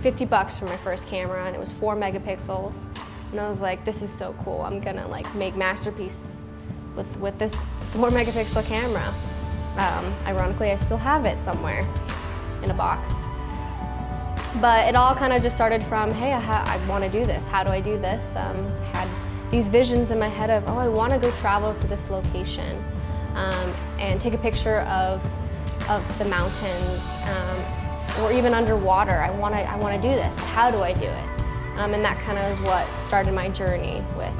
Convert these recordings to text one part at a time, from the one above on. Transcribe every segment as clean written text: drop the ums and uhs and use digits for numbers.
$50 for my first camera, and it was 4 megapixels. And I was like, this is so cool. I'm gonna like make masterpiece with this 4 megapixel camera. Ironically, I still have it somewhere in a box. But it all kind of just started from, hey, I want to do this. How do I do this? Had these visions in my head of, oh, I want to go travel to this location and take a picture of the mountains or even underwater. I want to do this, but how do I do it? And that kind of is what started my journey with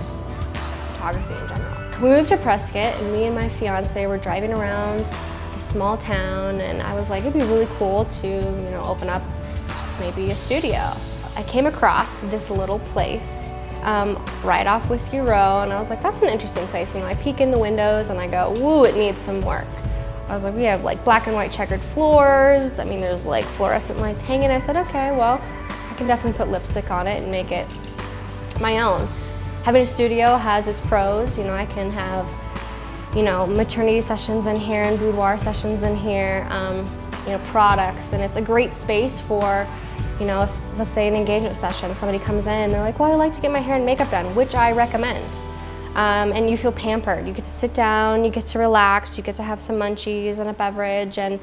photography in general. We moved to Prescott, and me and my fiance were driving around this small town, and I was like, it'd be really cool to, open up maybe a studio. I came across this little place right off Whiskey Row, and I was like, that's an interesting place. I peek in the windows and I go, woo, it needs some work. I was like, we have like black and white checkered floors. I mean, there's like fluorescent lights hanging. I said, okay, well, I can definitely put lipstick on it and make it my own. Having a studio has its pros. I can have, maternity sessions in here and boudoir sessions in here, products, and it's a great space for, if, let's say, an engagement session, somebody comes in, they're like, well, I like to get my hair and makeup done, which I recommend. And you feel pampered. You get to sit down, you get to relax, you get to have some munchies and a beverage, and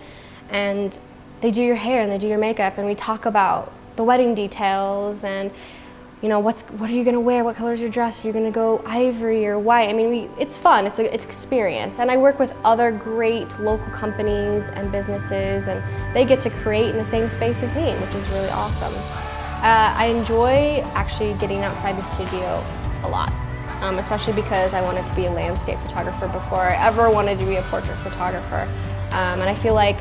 they do your hair and they do your makeup, and we talk about the wedding details and what are you gonna wear? What color is your dress? Are you gonna go ivory or white? I mean, it's fun, it's experience. And I work with other great local companies and businesses, and they get to create in the same space as me, which is really awesome. I enjoy actually getting outside the studio a lot, especially because I wanted to be a landscape photographer before I ever wanted to be a portrait photographer. And I feel like,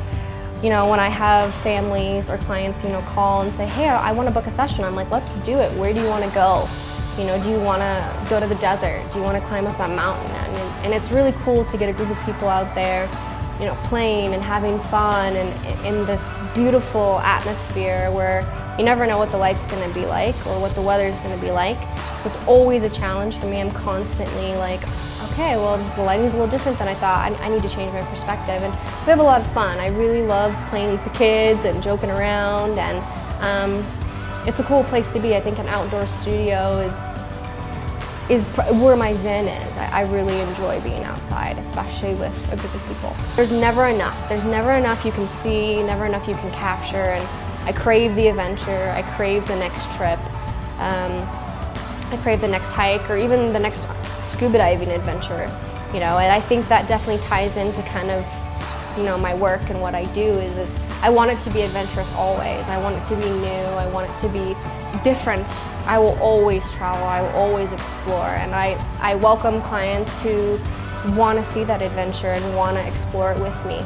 when I have families or clients, call and say, hey, I want to book a session. I'm like, let's do it. Where do you want to go? Do you want to go to the desert? Do you want to climb up that mountain? And it's really cool to get a group of people out there, playing and having fun and in this beautiful atmosphere where you never know what the light's going to be like or what the weather's going to be like. So it's always a challenge for me. I'm constantly like, okay, well, the lighting's a little different than I thought. I need to change my perspective. And we have a lot of fun. I really love playing with the kids and joking around, and it's a cool place to be. I think an outdoor studio is where my zen is. I really enjoy being outside, especially with a group of people. There's never enough. There's never enough you can see, never enough you can capture, and I crave the adventure. I crave the next trip. I crave the next hike or even the next scuba diving adventure, and I think that definitely ties into kind of, my work and what I do is I want it to be adventurous always. I want it to be new. I want it to be different. I will always travel. I will always explore, and I welcome clients who want to see that adventure and want to explore it with me.